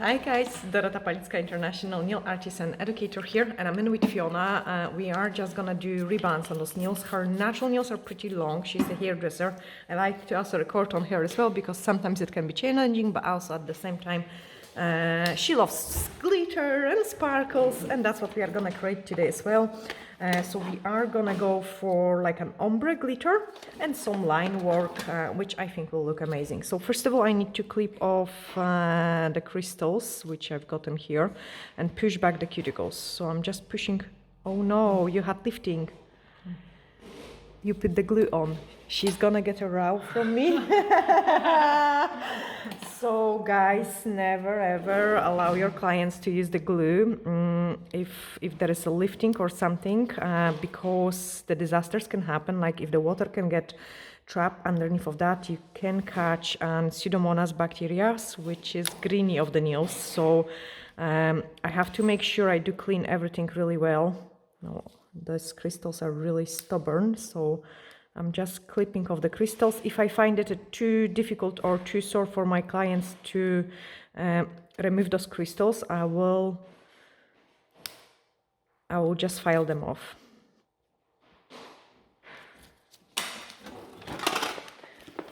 Hi guys, Dorota Nail, International Nail Artist and Educator here, and I'm in with Fiona. We are just gonna do rebalance on those nails. Her natural nails are pretty long. She's a hairdresser. I like to also record on her as well because sometimes it can be challenging, but also at the same time she loves glitter and sparkles, and that's what we are gonna create today as well. So we are gonna go for like an ombre glitter and some line work, which I think will look amazing. So first of all, I need to clip off the crystals, which I've gotten here, and push back the cuticles. So I'm just pushing. Oh no, you had lifting. You put the glue on. She's gonna get a row from me. So guys, never ever allow your clients to use the glue if there is a lifting or something, because the disasters can happen. Like if the water can get trapped underneath of that, you can catch Pseudomonas bacteria, which is greeny of the nails. So I have to make sure I do clean everything really well. No, those crystals are really stubborn, so I'm just clipping off the crystals. If I find it too difficult or too sore for my clients to remove those crystals, I will just file them off.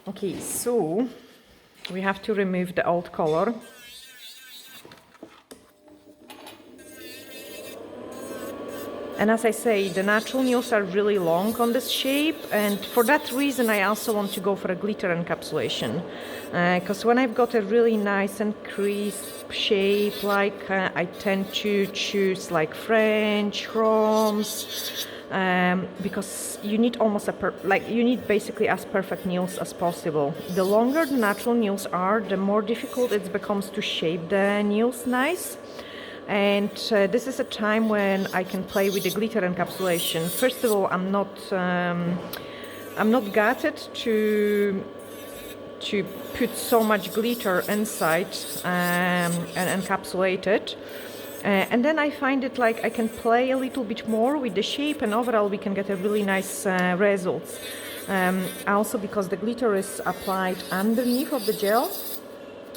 Okay, so we have to remove the old color. And as I say, the natural nails are really long on this shape, and for that reason I also want to go for a glitter encapsulation. Because when I've got a really nice and crisp shape, like I tend to choose like French chromes, because you need almost you need basically as perfect nails as possible. The longer the natural nails are, the more difficult it becomes to shape the nails nice. And this is a time when I can play with the glitter encapsulation. First of all, I'm not gutted to put so much glitter inside and encapsulate it. And then I find it like I can play a little bit more with the shape, and overall we can get a really nice results. Also because the glitter is applied underneath of the gel.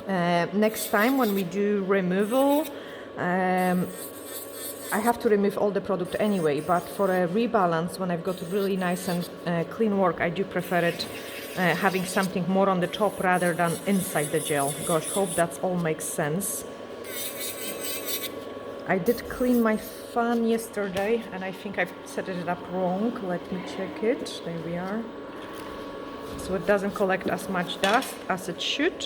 Next time when we do removal, I have to remove all the product anyway, but for a rebalance, when I've got really nice and clean work, I do prefer it having something more on the top rather than inside the gel. Gosh, hope that all makes sense. I did clean my fan yesterday, and I think I've set it up wrong. Let me check it. There we are. So it doesn't collect as much dust as it should.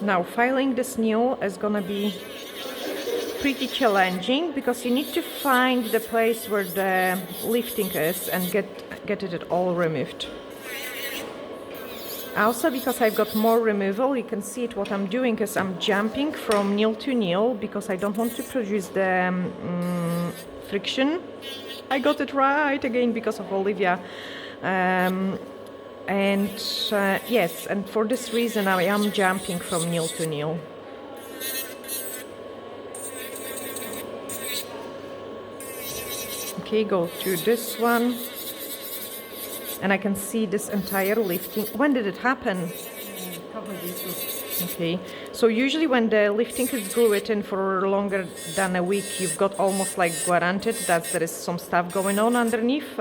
Now, filing this nail is gonna be pretty challenging because you need to find the place where the lifting is and get it all removed. Also, because I've got more removal, you can see it. What I'm doing is I'm jumping from nail to nail because I don't want to produce the friction. I got it right again because of Olivia. Yes, and for this reason I am jumping from nail to nail. Okay, go to this one, and I can see this entire lifting. When did it happen? Okay, so usually when the lifting is glued in for longer than a week, you've got almost like guaranteed that there is some stuff going on underneath.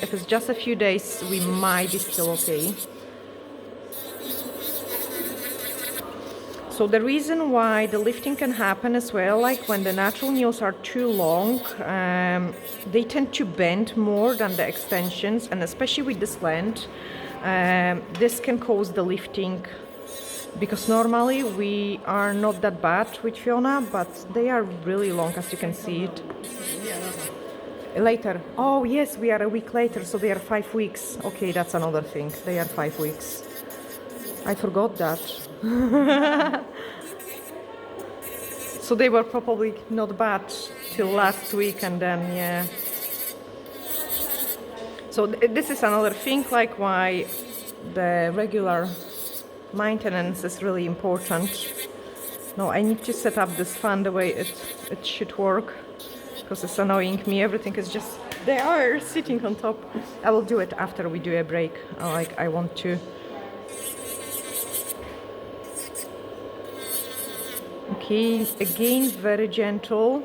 If it's just a few days, we might be still okay. So the reason why the lifting can happen as well, like when the natural nails are too long, they tend to bend more than the extensions, and especially with this length, this can cause the lifting. Because normally we are not that bad with Fiona, but they are really long, as you can see it. Later. Oh yes, we are a week later, so they are 5 weeks. Okay, that's another thing. They are 5 weeks. I forgot that. So they were probably not bad till last week, and then yeah. So this is another thing, like why the regular maintenance is really important. No, I need to set up this fan the way it should work, because it's annoying me. Everything is just there, sitting on top. I will do it after we do a break. Like, I want to. Okay, again, very gentle.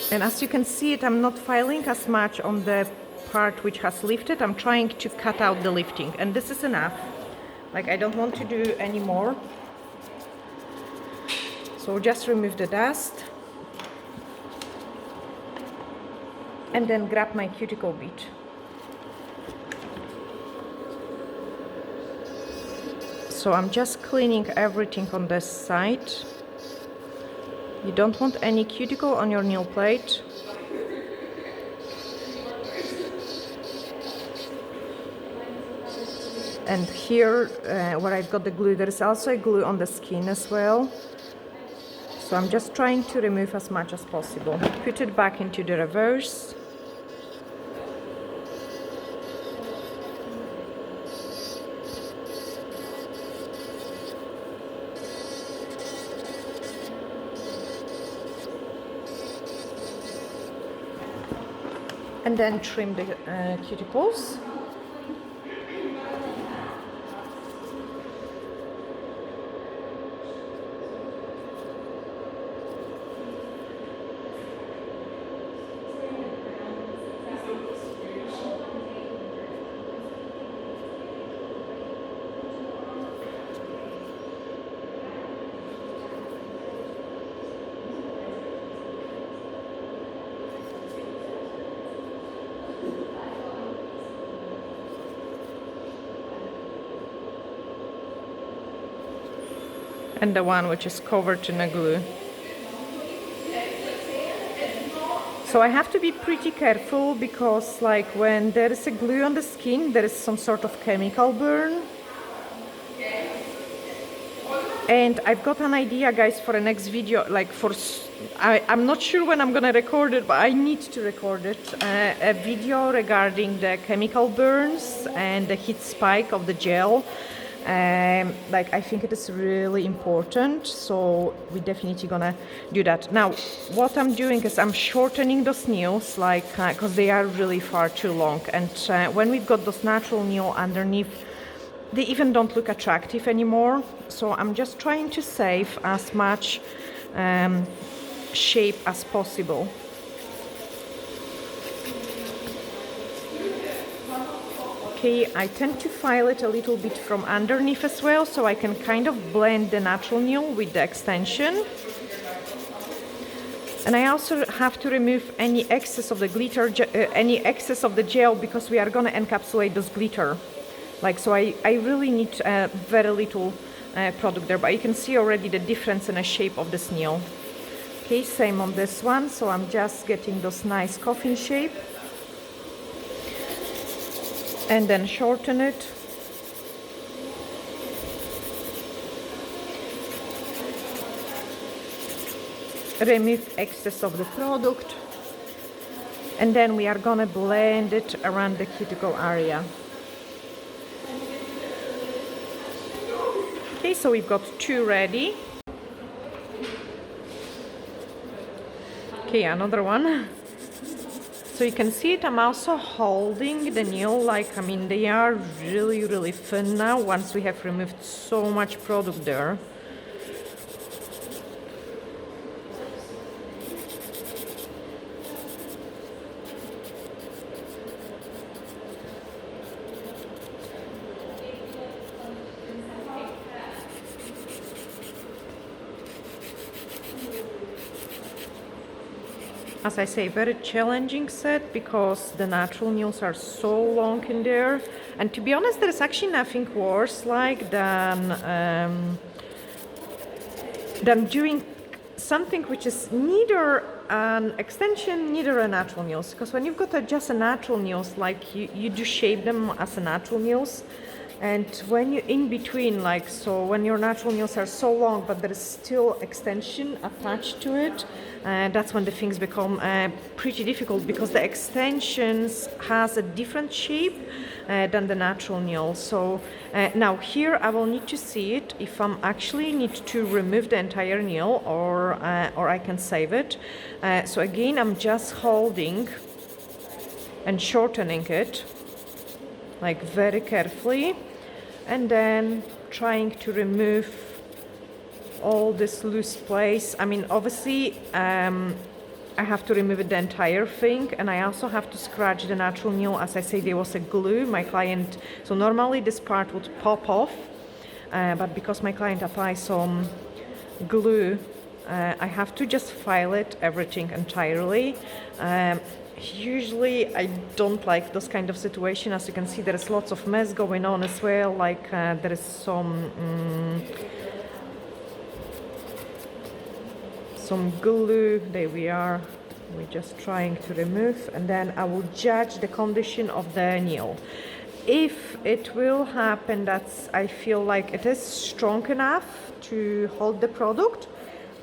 And as you can see it, I'm not filing as much on the part which has lifted. I'm trying to cut out the lifting, and this is enough. Like, I don't want to do any more. So just remove the dust. And then grab my cuticle bead. So I'm just cleaning everything on this side. You don't want any cuticle on your nail plate. And here, where I've got the glue, there is also a glue on the skin as well. So I'm just trying to remove as much as possible. Put it back into the reverse. And then trim the cuticles. And the one which is covered in a glue. So I have to be pretty careful, because like when there is a glue on the skin, there is some sort of chemical burn. And I've got an idea, guys, for a next video, like I'm not sure when I'm gonna record it, but I need to record it. A video regarding the chemical burns and the heat spike of the gel. Like, I think it is really important, so we definitely gonna do that. Now, what I'm doing is I'm shortening those nails, like, because they are really far too long, and when we've got those natural nails underneath, they even don't look attractive anymore. So I'm just trying to save as much shape as possible. Okay, I tend to file it a little bit from underneath as well, so I can kind of blend the natural nail with the extension. And I also have to remove any excess of the glitter, any excess of the gel, because we are gonna encapsulate this glitter. Like, so I really need very little product there, but you can see already the difference in the shape of this nail. Okay, same on this one, so I'm just getting those nice coffin shape. And then shorten it. Remove excess of the product. And then we are gonna blend it around the cuticle area. Okay, so we've got two ready. Okay, another one. So you can see it, I'm also holding the nail, like, I mean, they are really, really thin now once we have removed so much product there. As I say, very challenging set, because the natural nails are so long in there, and to be honest, there is actually nothing worse like than doing something which is neither an extension, neither a natural nails. Because when you've got just a natural nails, like you do shape them as a natural nails, And when you're in between, like so, when your natural nails are so long, but there is still extension attached to it, that's when the things become pretty difficult, because the extensions has a different shape than the natural nail. So now here I will need to see it if I'm actually need to remove the entire nail, or I can save it. So again, I'm just holding and shortening it, like very carefully, and then trying to remove all this loose place. I mean, obviously I have to remove the entire thing, and I also have to scratch the natural nail. As I say, there was a glue. My client, so normally this part would pop off, but because my client applies some glue, I have to just file it everything entirely. Usually I don't like those kind of situation. As you can see, there is lots of mess going on as well, like there is some glue. There we are. We're just trying to remove, and then I will judge the condition of the nail. If it will happen that I feel like it is strong enough to hold the product,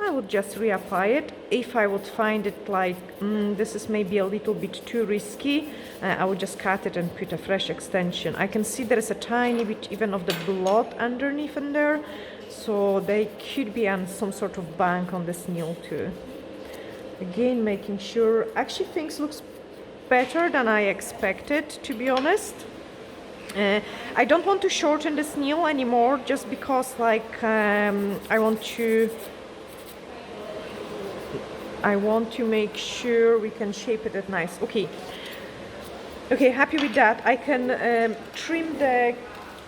I would just reapply it. If I would find it like this is maybe a little bit too risky, I would just cut it and put a fresh extension. I can see there is a tiny bit even of the blood underneath in there, so they could be on some sort of bank on this nail too. Again, making sure, actually things looks better than I expected, to be honest. I don't want to shorten this nail anymore, just because like I want to make sure we can shape it at nice. Okay, happy with that. I can trim the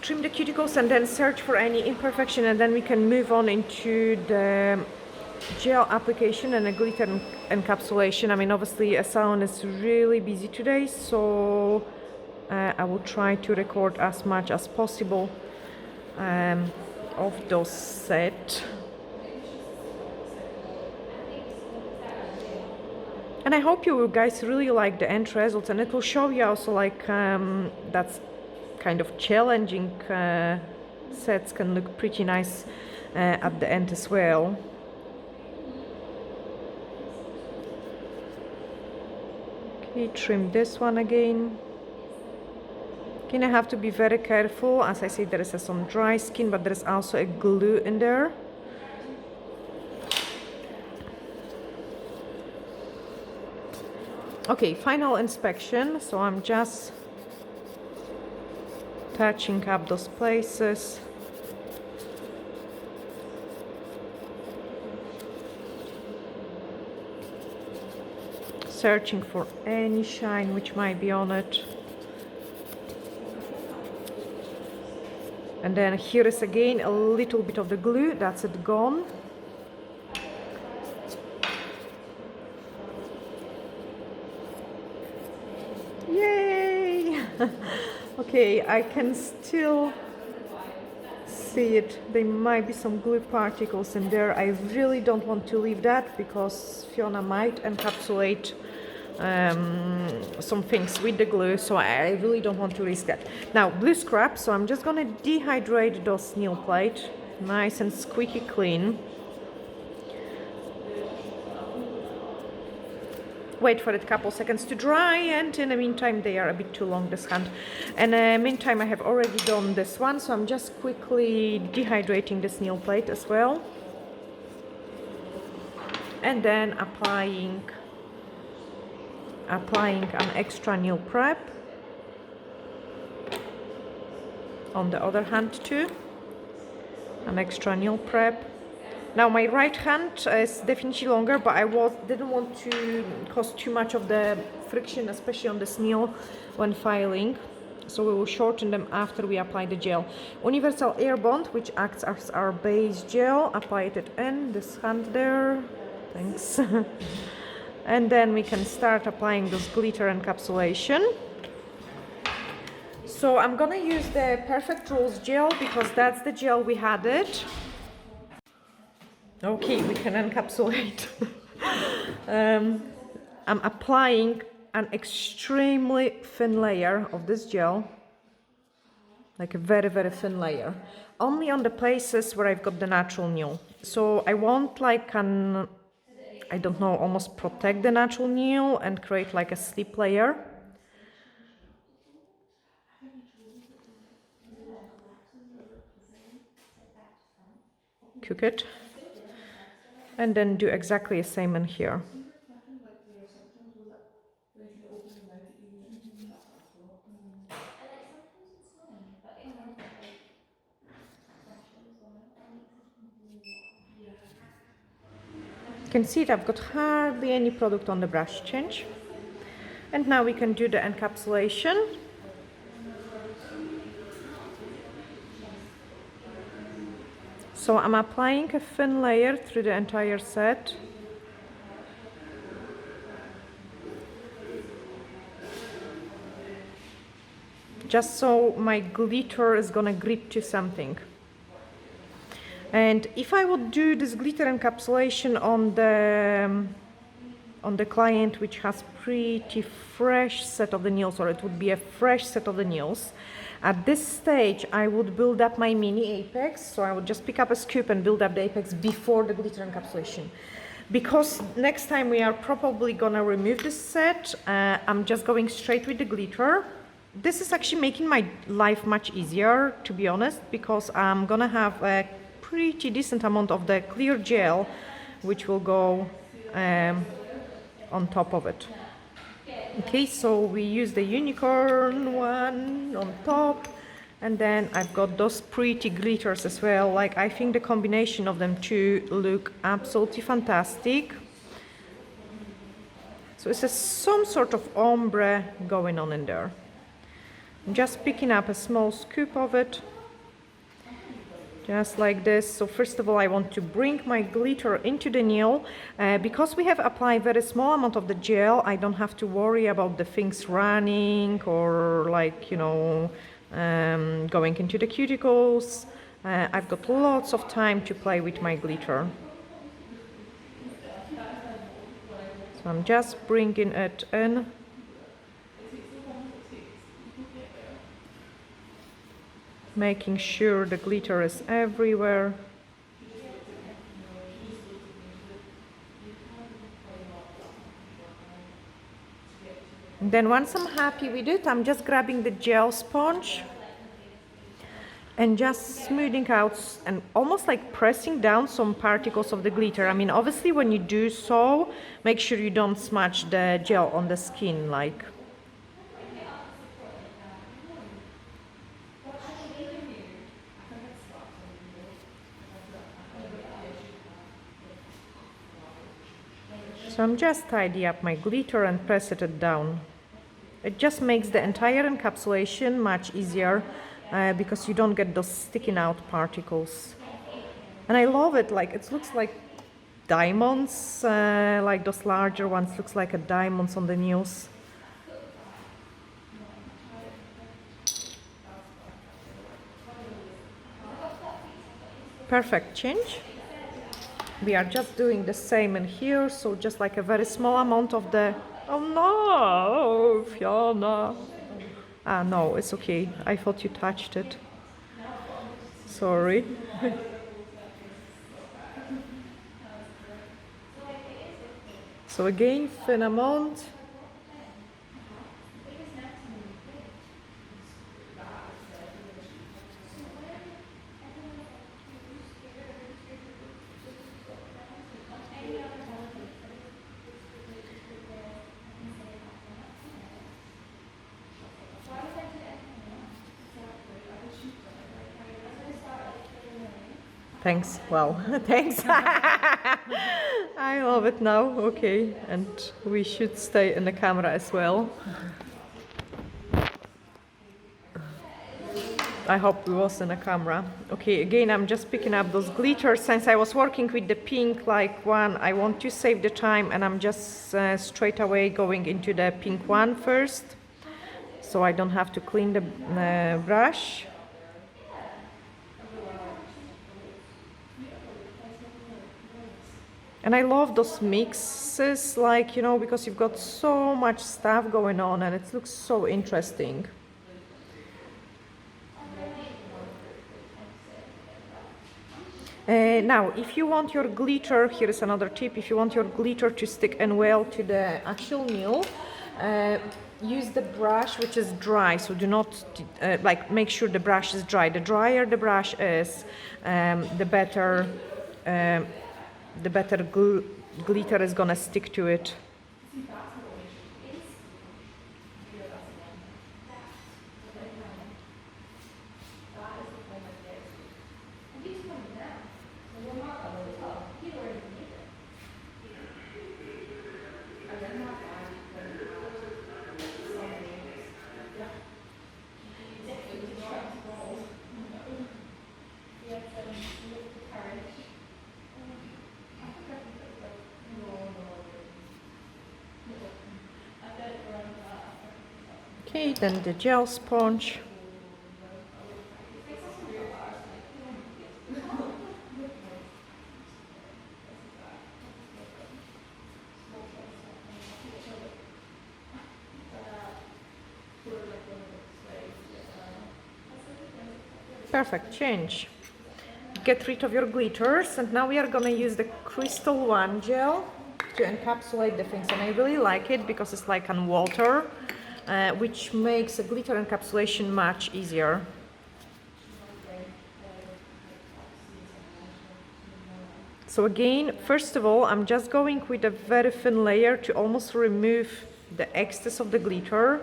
cuticles and then search for any imperfection, and then we can move on into the gel application and a glitter encapsulation. I mean, obviously a salon is really busy today, so I will try to record as much as possible of those set. And I hope you guys really like the end results, and it will show you also like that's kind of challenging sets can look pretty nice at the end as well. Okay, trim this one again. Again, I have to be very careful. As I say, there is some dry skin, but there is also a glue in there. Okay, final inspection. So I'm just touching up those places. Searching for any shine which might be on it. And then here is again a little bit of the glue. That's it gone. Yay! Okay, I can still see it. There might be some glue particles in there. I really don't want to leave that, because Fiona might encapsulate some things with the glue, so I really don't want to risk that. Now, blue scrub, so I'm just gonna dehydrate those nail plate, nice and squeaky clean. Wait for it a couple seconds to dry, and in the meantime they are a bit too long, this hand. And meantime I have already done this one, so I'm just quickly dehydrating this nail plate as well, and then applying an extra nail prep on the other hand too. An extra nail prep. Now my right hand is definitely longer, but I didn't want to cause too much of the friction, especially on this nail when filing. So we will shorten them after we apply the gel. Universal Air Bond, which acts as our base gel. Apply it in this hand there. Thanks. And then we can start applying this glitter encapsulation. So I'm gonna use the Perfect Rules gel, because that's the gel we had it. Okay, we can encapsulate. I'm applying an extremely thin layer of this gel. like a very, very thin layer. Only on the places where I've got the natural nail. So I want like an, I don't know, almost protect the natural nail and create like a slip layer. Cook it. And then do exactly the same in here. You can see that I've got hardly any product on the brush change. And now we can do the encapsulation. So I'm applying a thin layer through the entire set. Just so my glitter is gonna grip to something. And if I would do this glitter encapsulation on the client which has pretty fresh set of the nails, or it would be a fresh set of the nails, at this stage I would build up my mini apex. So I would just pick up a scoop and build up the apex before the glitter encapsulation. Because next time we are probably gonna remove this set, I'm just going straight with the glitter. This is actually making my life much easier, to be honest, because I'm gonna have a pretty decent amount of the clear gel which will go on top of it. Okay, so we use the unicorn one on top, and then I've got those pretty glitters as well. Like, I think the combination of them two look absolutely fantastic. So it's some sort of ombre going on in there. I'm just picking up a small scoop of it, just like this. So first of all, I want to bring my glitter into the nail. Because we have applied very small amount of the gel, I don't have to worry about the things running or like, you know, going into the cuticles. I've got lots of time to play with my glitter. So I'm just bringing it in. Making sure the glitter is everywhere. And then once I'm happy with it, I'm just grabbing the gel sponge and just smoothing out and almost like pressing down some particles of the glitter. I mean, obviously when you do so, make sure you don't smudge the gel on the skin, like. So I'm just tidy up my glitter and press it down. It just makes the entire encapsulation much easier because you don't get those sticking out particles. And I love it, like it looks like diamonds, like those larger ones looks like a diamonds on the nails. Perfect change. We are just doing the same in here, so just like a very small amount of the, oh no, Fiona. Ah, no, it's okay. I thought you touched it. Sorry. So again, thin amount. Thanks. Wow. Thanks. I love it now. Okay. And we should stay in the camera as well. I hope we was in the camera. Okay, again, I'm just picking up those glitters. Since I was working with the pink like one, I want to save the time, and I'm just straight away going into the pink one first, so I don't have to clean the brush. And I love those mixes, like, you know, because you've got so much stuff going on and it looks so interesting. Now, if you want your glitter, here is another tip. If you want your glitter to stick and well to the actual nail, use the brush which is dry. So do not make sure the brush is dry. The drier the brush is, the better glitter is gonna stick to it. Okay, then the gel sponge. Perfect, change. Get rid of your glitters, and now we are gonna use the Crystal One gel to encapsulate the things, and I really like it because it's like on water, which makes a glitter encapsulation much easier. So again, first of all, I'm just going with a very thin layer to almost remove the excess of the glitter.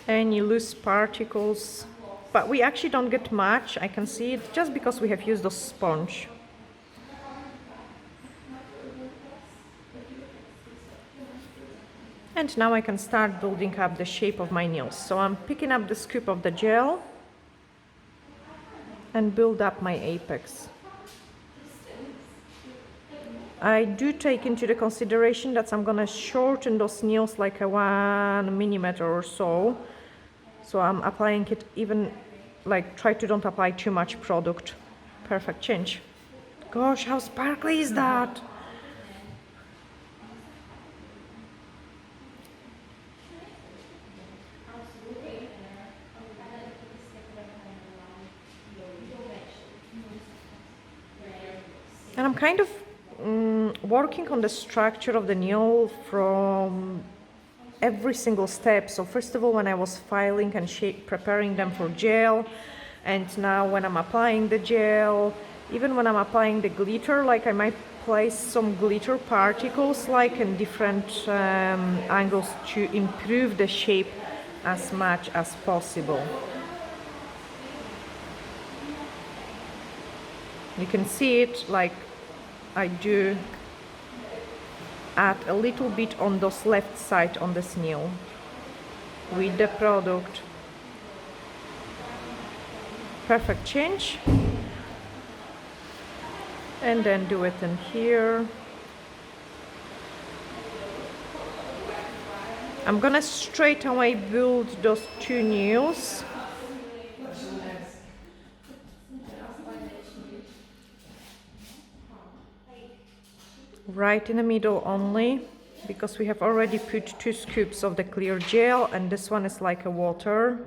Any loose particles, but we actually don't get much. I can see it just because we have used a sponge. And now I can start building up the shape of my nails. So I'm picking up the scoop of the gel and build up my apex. I do take into the consideration that I'm gonna shorten those nails like a 1 millimeter or so. So I'm applying it even, like, try to don't apply too much product. Perfect, change. Gosh, how sparkly is that? And I'm kind of working on the structure of the nail from every single step. So first of all, when I was filing and preparing them for gel, and now when I'm applying the gel, even when I'm applying the glitter, like I might place some glitter particles like in different angles to improve the shape as much as possible. You can see it, like I do add a little bit on this left side on this nail with the product. Perfect, change. And then do it in here. I'm gonna straight away build those two nails. Right in the middle only, because we have already put 2 scoops of the clear gel, and this one is like a water.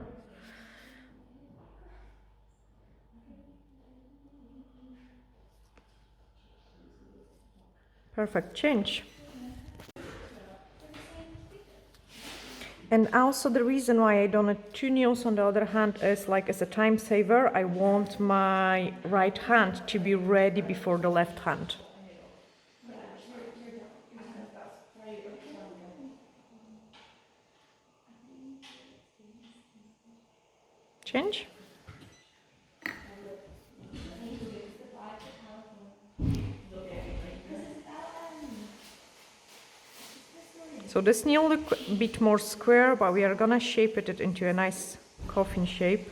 Perfect, change. And also the reason why I don't have 2 nails on the other hand is like as a time saver. I want my right hand to be ready before the left hand. Change. So this nail look a bit more square, but we are gonna shape it into a nice coffin shape.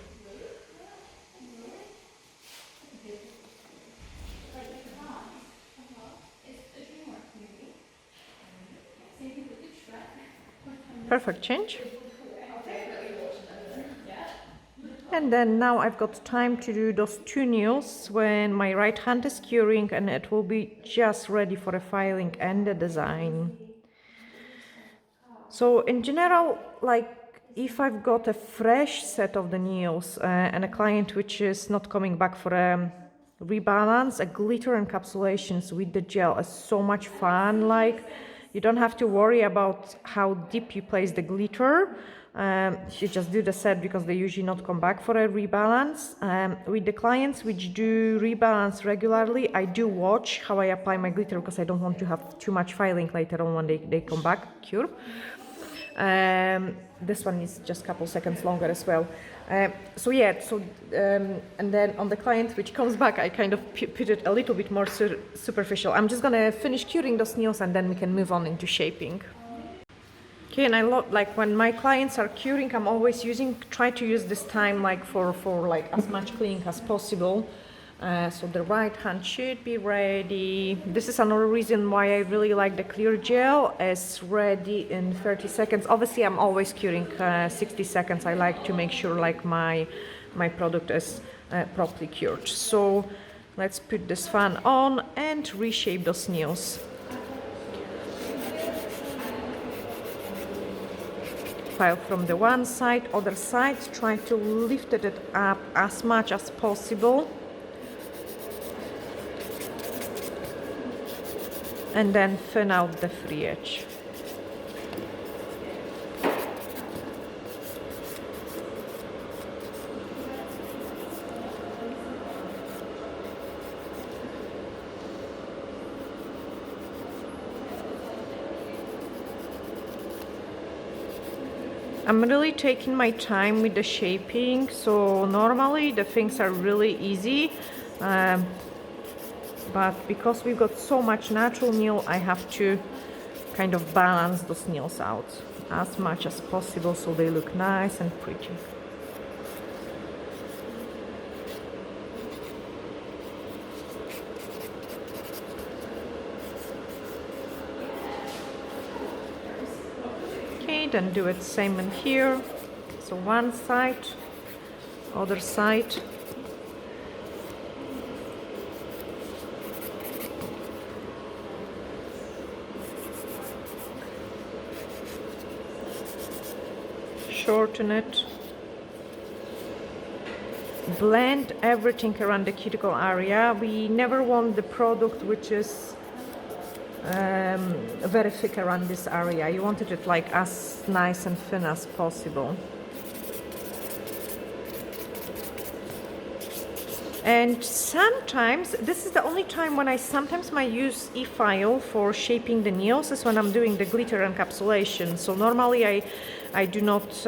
Perfect, change. And then now I've got time to do those 2 nails when my right hand is curing, and it will be just ready for the filing and the design. So in general, like if I've got a fresh set of the nails and a client which is not coming back for a rebalance, a glitter encapsulations with the gel is so much fun. Like you don't have to worry about how deep you place the glitter. You just do the set because they usually not come back for a rebalance. With the clients which do rebalance regularly, I do watch how I apply my glitter because I don't want to have too much filing later on when they come back, cure. This one is just a couple seconds longer as well. And then on the client which comes back, I kind of put it a little bit more superficial. I'm just gonna finish curing those nails and then we can move on into shaping. Okay, and I love, like when my clients are curing, I'm always try to use this time like for like as much cleaning as possible. So the right hand should be ready. This is another reason why I really like the clear gel. It's ready in 30 seconds. Obviously, I'm always curing 60 seconds. I like to make sure like my product is properly cured. So let's put this fan on and reshape those nails. File from the one side, other side, try to lift it up as much as possible. And then thin out the free edge. I'm really taking my time with the shaping, so normally the things are really easy. But because we've got so much natural nail, I have to kind of balance those nails out as much as possible so they look nice and pretty. Okay, then do it same in here. So one side, other side. Shorten it, blend everything around the cuticle area. We never want the product which is very thick around this area. You wanted it like as nice and thin as possible. And sometimes, this is the only time when I sometimes might use e-file for shaping the nails, is when I'm doing the glitter encapsulation. So normally I do not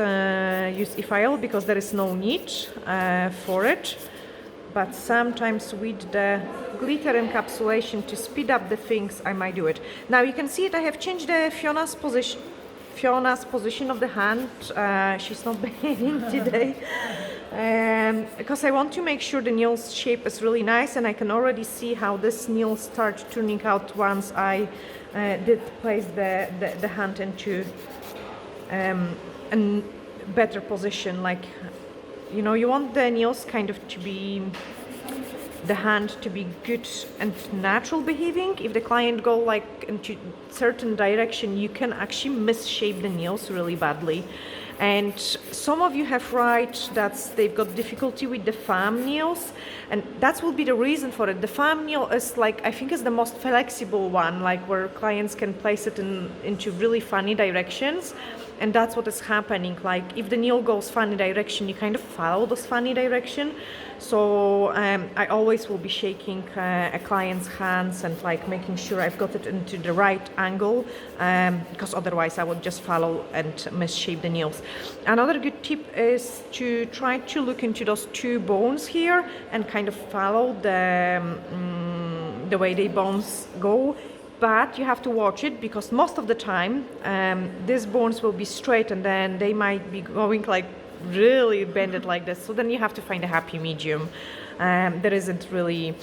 use e-file because there is no need for it. But sometimes with the glitter encapsulation to speed up the things, I might do it. Now you can see it, I have changed the Fiona's position of the hand. She's not behaving today. Because I want to make sure the nail's shape is really nice, and I can already see how this nail starts turning out once I did place the hand into a better position. Like, you know, you want the nails kind of to be, the hand to be good and natural behaving. If the client go like into certain direction, you can actually misshape the nails really badly. And some of you have right that they've got difficulty with the thumb nails, and that will be the reason for it. The thumb nail is like, I think is the most flexible one, like where clients can place it into really funny directions. And that's what is happening. Like if the nail goes funny direction, you kind of follow this funny direction. So I always will be shaking a client's hands and like making sure I've got it into the right angle, because otherwise I would just follow and misshape the nails. Another good tip is to try to look into those two bones here and kind of follow the way the bones go. But you have to watch it, because most of the time these bones will be straight and then they might be going like really bended like this. So then you have to find a happy medium. There isn't really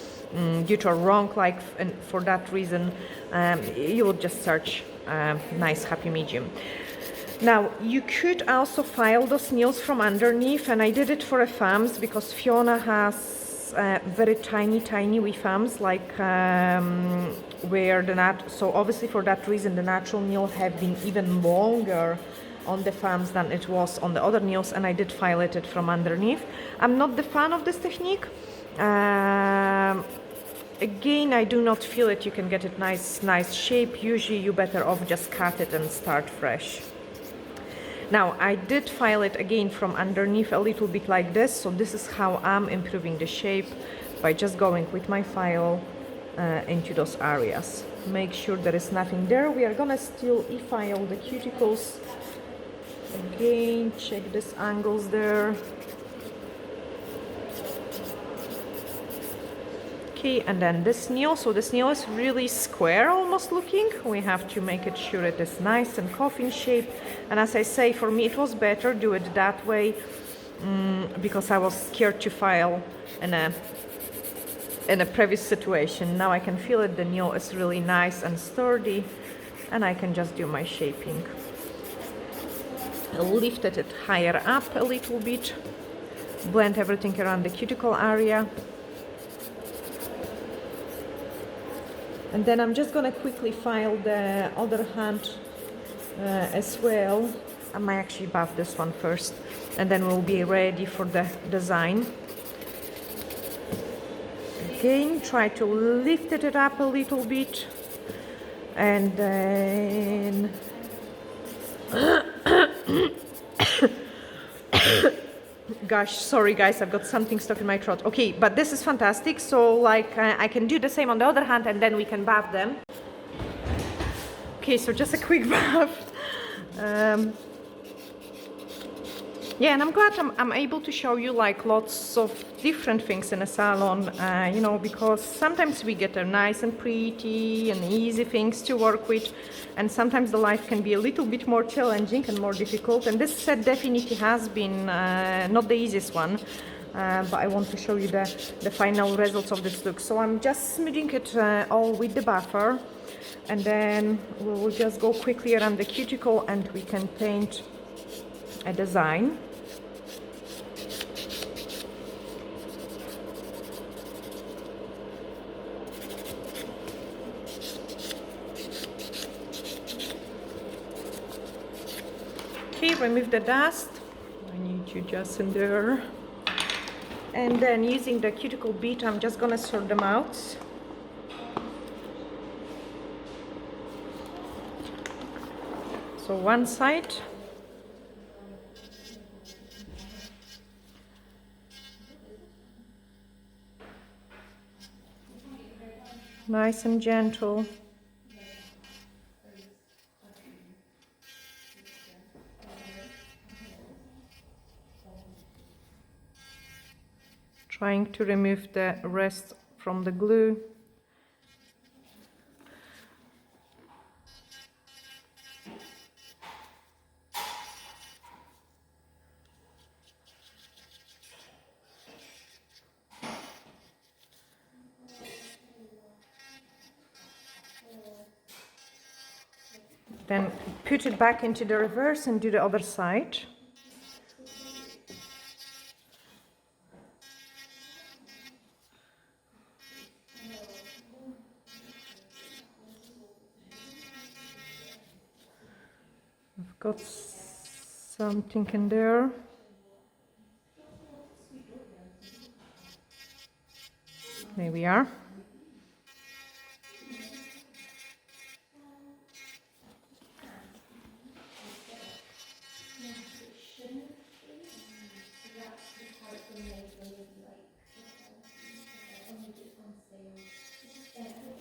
good or wrong, like, and for that reason you will just search nice happy medium. Now you could also file those nails from underneath, and I did it for a thumbs because Fiona has very tiny wave arms, like where so obviously for that reason the natural nail have been even longer on the thumbs than it was on the other nails, and I did fillet it from underneath. I'm not the fan of this technique. Again, I do not feel it. You can get it nice shape. Usually you better off just cut it and start fresh. Now I did file it again from underneath a little bit like this, so this is how I'm improving the shape, by just going with my file into those areas. Make sure there is nothing there. We are gonna still e-file the cuticles. Again, check these angles there. Okay, and then this nail. So this nail is really square almost looking. We have to make it sure it is nice and coffin shape. And as I say, for me it was better do it that way because I was scared to file in a previous situation. Now I can feel it. The nail is really nice and sturdy, and I can just do my shaping. I lifted it higher up a little bit, blend everything around the cuticle area. And then I'm just gonna quickly file the other hand as well. I might actually buff this one first, and then we'll be ready for the design. Again, try to lift it up a little bit, and then gosh, sorry guys, I've got something stuck in my throat. Okay, but this is fantastic. So like I can do the same on the other hand, and then we can buff them. Okay, so just a quick buff. Yeah, and I'm glad I'm able to show you like lots of different things in a salon, you know, because sometimes we get a nice and pretty and easy things to work with, and sometimes the life can be a little bit more challenging and more difficult, and this set definitely has been not the easiest one, but I want to show you the final results of this look. So I'm just smoothing it all with the buffer, and then we will just go quickly around the cuticle and we can paint a design. Okay, remove the dust. I need you just in there. And then using the cuticle bead, I'm just gonna sort them out. So one side. Nice and gentle. Trying to remove the rest from the glue. Then put it back into the reverse and do the other side. I've got something in there. There we are.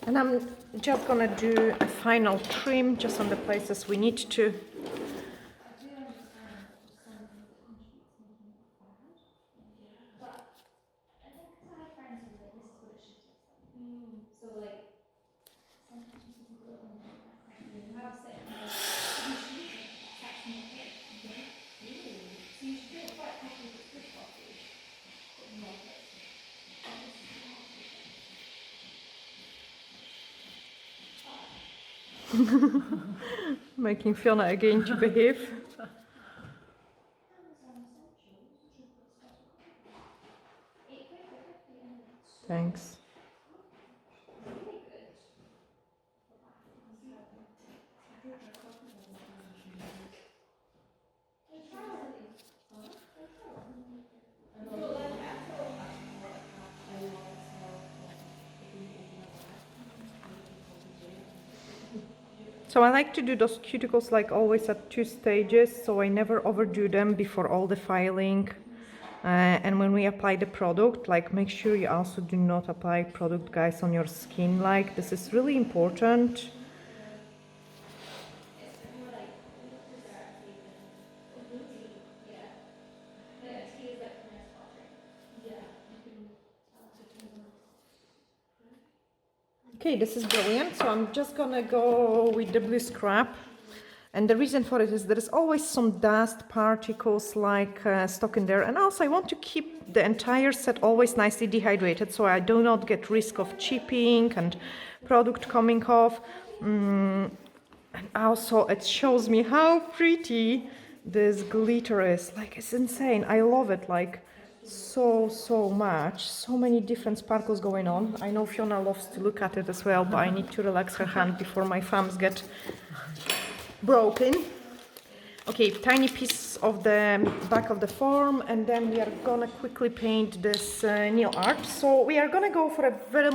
And I'm just gonna do a final trim just on the places we need to. Making Fiona again to behave. Thanks. So I like to do those cuticles like always at 2 stages, so I never overdo them before all the filing. And when we apply the product, like make sure you also do not apply product, guys, on your skin. Like this is really important. Okay, this is brilliant. So I'm just gonna go with the blue scrub. And the reason for it is there is always some dust particles like stuck in there. And also I want to keep the entire set always nicely dehydrated so I do not get risk of chipping and product coming off. And also it shows me how pretty this glitter is. Like it's insane. I love it. Like so much, so many different sparkles going on. I know Fiona loves to look at it as well, but I need to relax her hand before my thumbs get broken. Okay, tiny piece of the back of the form, and then we are gonna quickly paint this nail art. So we are gonna go for a very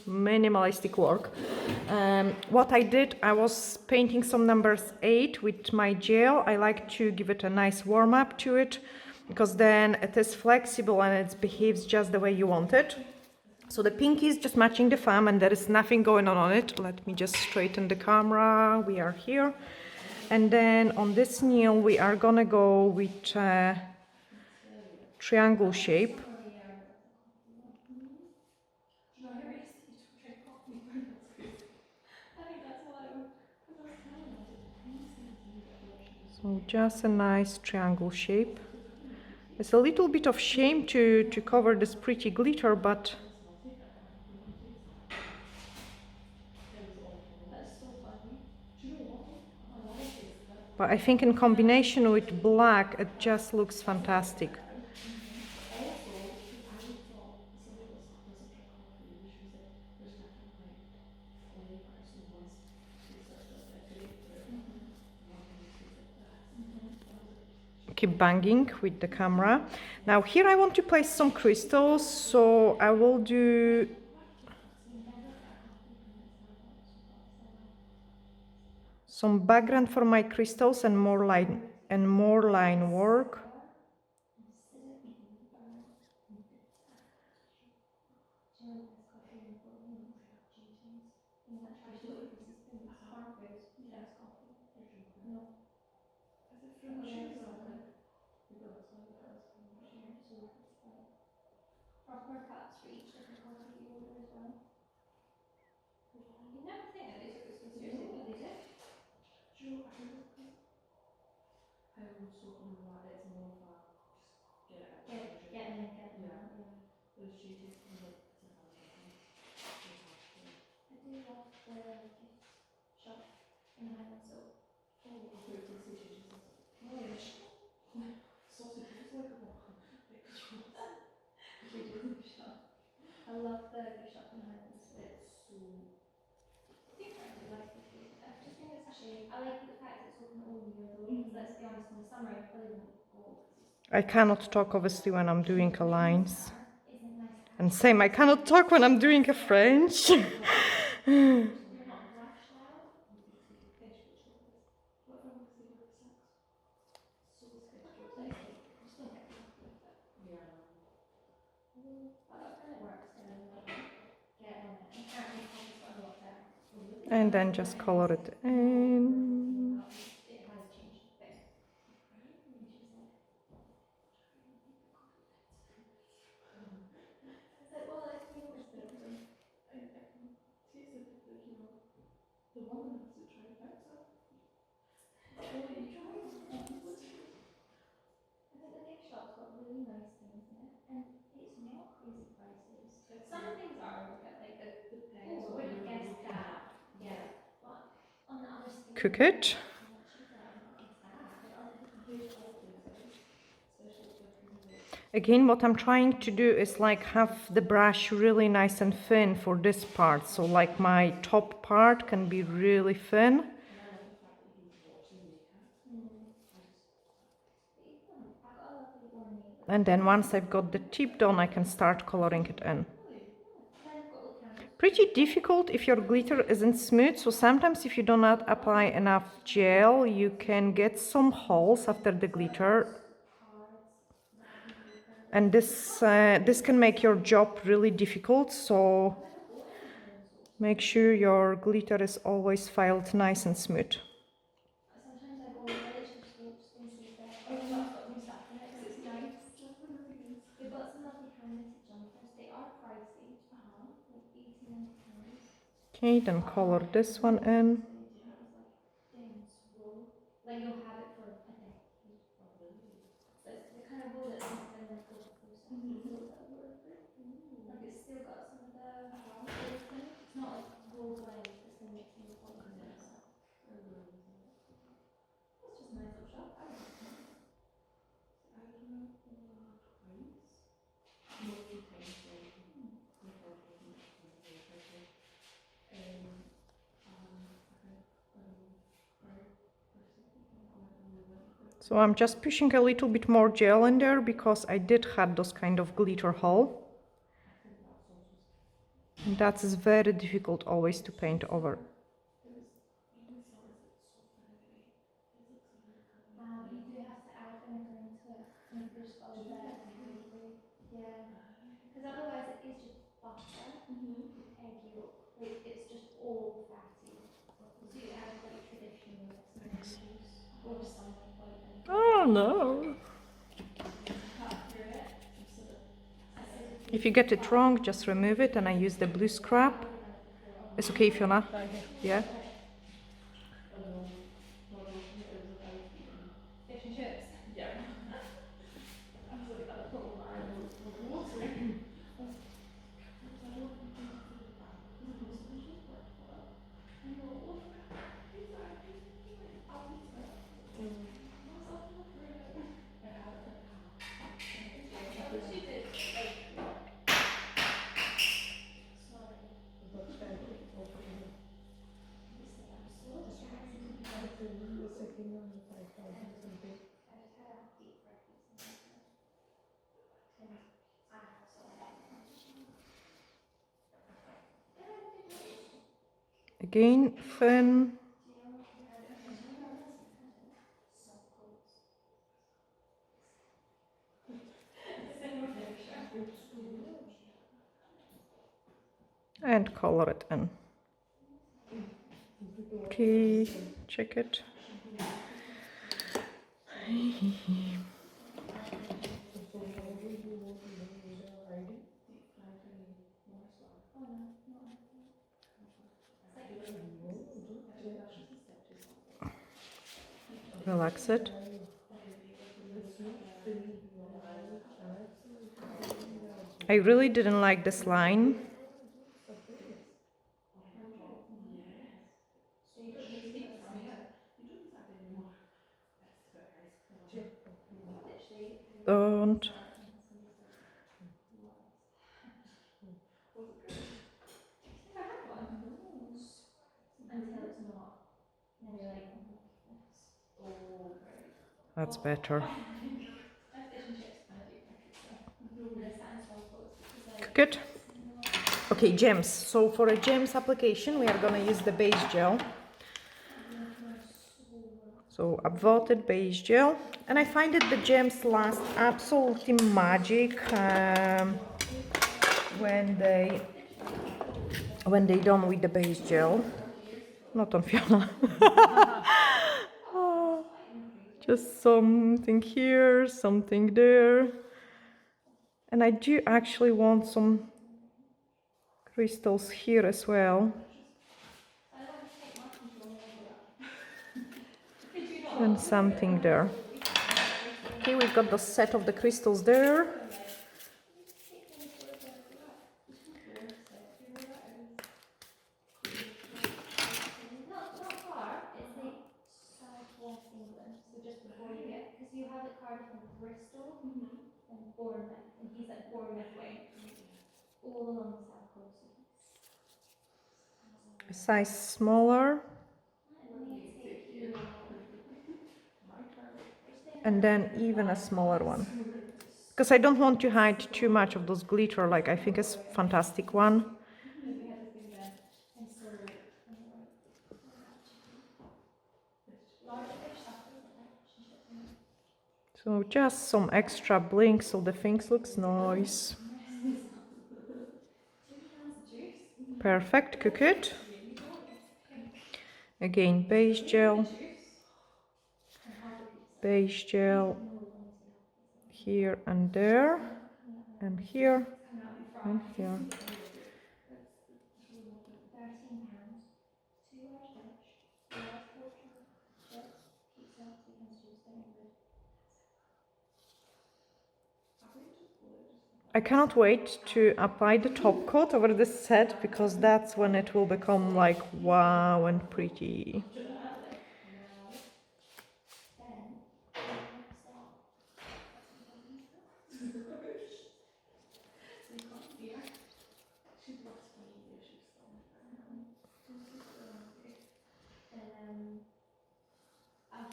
minimalistic work. What I did, I was painting some numbers 8 with my gel. I like to give it a nice warm up to it, because then it is flexible and it behaves just the way you want it. So the pink is just matching the thumb and there is nothing going on it. Let me just straighten the camera. We are here. And then on this nail, we are gonna go with triangle shape. So just a nice triangle shape. It's a little bit of shame to cover this pretty glitter, but I think in combination with black, it just looks fantastic. Keep banging with the camera. Now here I want to place some crystals, so I will do some background for my crystals and more line work. Proper cuts for each different colour that you order as well. You'd never think that they took this one seriously, but they did. Get in, get them out, yeah. I do love the gift shop in Highland Soap. I love the gift shop in Highlands. It's so different. I like the food. I just think it's a shame. I like the fact it's open all year though. Because let's be honest, in the summer you probably won't go. I cannot talk obviously when I'm doing a lines. And same, I cannot talk when I'm doing a French. And then just color it in. Shop's got really nice things in it, and it's not crazy prices. Some things are a little bit like the oh, I wouldn't have guessed that. Yeah, but on the other skin, Cook it. Again, what I'm trying to do is like have the brush really nice and thin for this part. So like my top part can be really thin. And then once I've got the tip done, I can start coloring it in. Pretty difficult if your glitter isn't smooth, so sometimes if you do not apply enough gel, you can get some holes after the glitter. And this can make your job really difficult, so make sure your glitter is always filed nice and smooth. Sometimes I go in village for school just in case they've got new stuff in it 'cause it's nice. They've got some lovely hand knitted jumpers. They are pricey, like £89. Okay, then color this one in. Like you'll have it for a decade. But the kind of wool that's been like overprocessed. Like it's still got some of the wool in it. It's not like wool blend that's been mixed in with polyester and stuff. It's just a nice little shop. I don't know. So I'm just pushing a little bit more gel in there because I did have those kind of glitter hole. And that is very difficult always to paint over. You do have to add vinegar into it and there's all that. Yeah. Because otherwise it is just butter with egg yolk. Like it's just all fatty. So you add like traditional lemon juice or some like white vinegar. Oh no! If you get it wrong, just remove it and I use the blue scrap. It's okay, Fiona? Yeah? Fish and chips. Again, thin. And color it in. Okay, check it. Relax it. I really didn't like this line. Don't. Until it's not nearly like That's better. Good. Okay, gems. So for a gems application, we are gonna use the base gel. So upvoted base gel, and I find that the gems last absolutely magic when they done with the base gel. Not on Fiona. Oh, just something here, something there. And I do actually want some crystals here as well. And something there. Okay, we've got the set of the crystals there. Not far. It's like southwest England, so just before you get, because you have it Cardiff and Bristol. and Bournemouth, and he's like Bournemouth way, all along the south coast. A size smaller. And then even a smaller one. Because I don't want to hide too much of those glitter, like I think it's fantastic one. So just some extra blink so the things looks nice. Perfect, cook it. Again, beige gel, here and there, and here, and here. I cannot wait to apply the top coat over this set because that's when it will become like wow and pretty.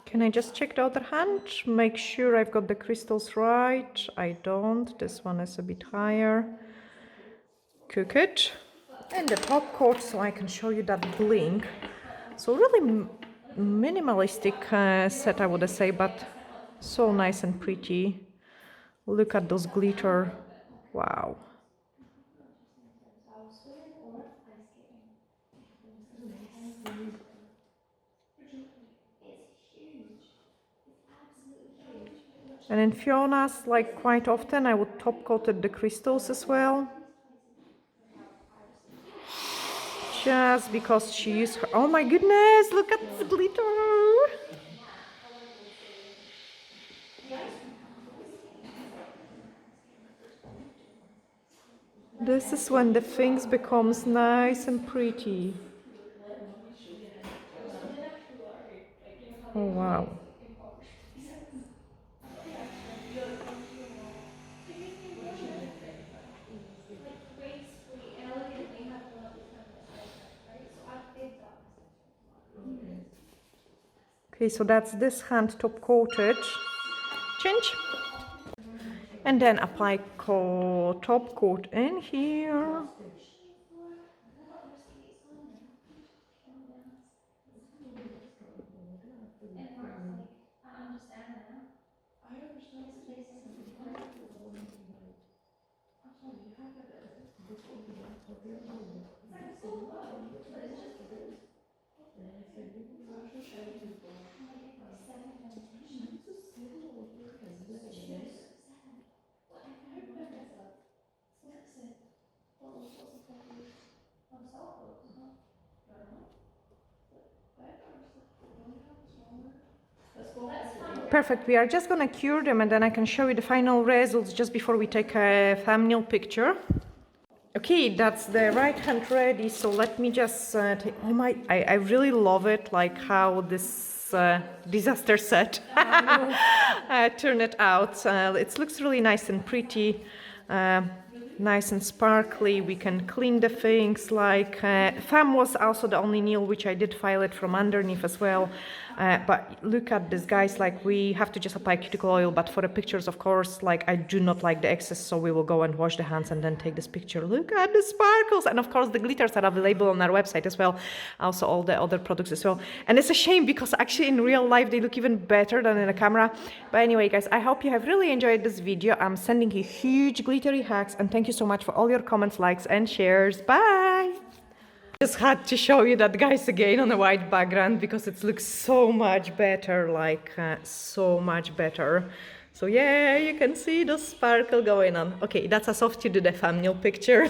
Can I just check the other hand? Make sure I've got the crystals right. I don't. This one is a bit higher. Cook it. And the top coat so I can show you that blink. So really minimalistic set, I would say, but so nice and pretty. Look at those glitter. Wow. And in Fiona's, like quite often, I would top coated the crystals as well. Just because she used her... Oh my goodness, look at this glitter! This is when the things becomes nice and pretty. Oh wow. Okay, so that's this hand top coated. Change. And then apply top coat in here. Perfect, we are just gonna cure them and then I can show you the final results just before we take a thumbnail picture. Okay, that's the right hand ready, so let me just take, oh my, I really love it, like how this disaster set turned it out. It looks really nice and pretty, nice and sparkly. We can clean the things, like thumb was also the only nail which I did file it from underneath as well. But look at this, guys, like we have to just apply cuticle oil, but for the pictures, of course, like I do not like the excess, so we will go and wash the hands and then take this picture. Look at the sparkles, and of course the glitters are available on our website as well, also all the other products as well. And it's a shame because actually in real life they look even better than in the camera. But anyway, guys, I hope you have really enjoyed this video. I'm sending you huge glittery hugs, and thank you so much for all your comments, likes and shares. Bye! Just had to show you that, guys, again on a white background because it looks so much better, like so much better. So yeah, you can see the sparkle going on. Okay, that's us off to do the thumbnail picture.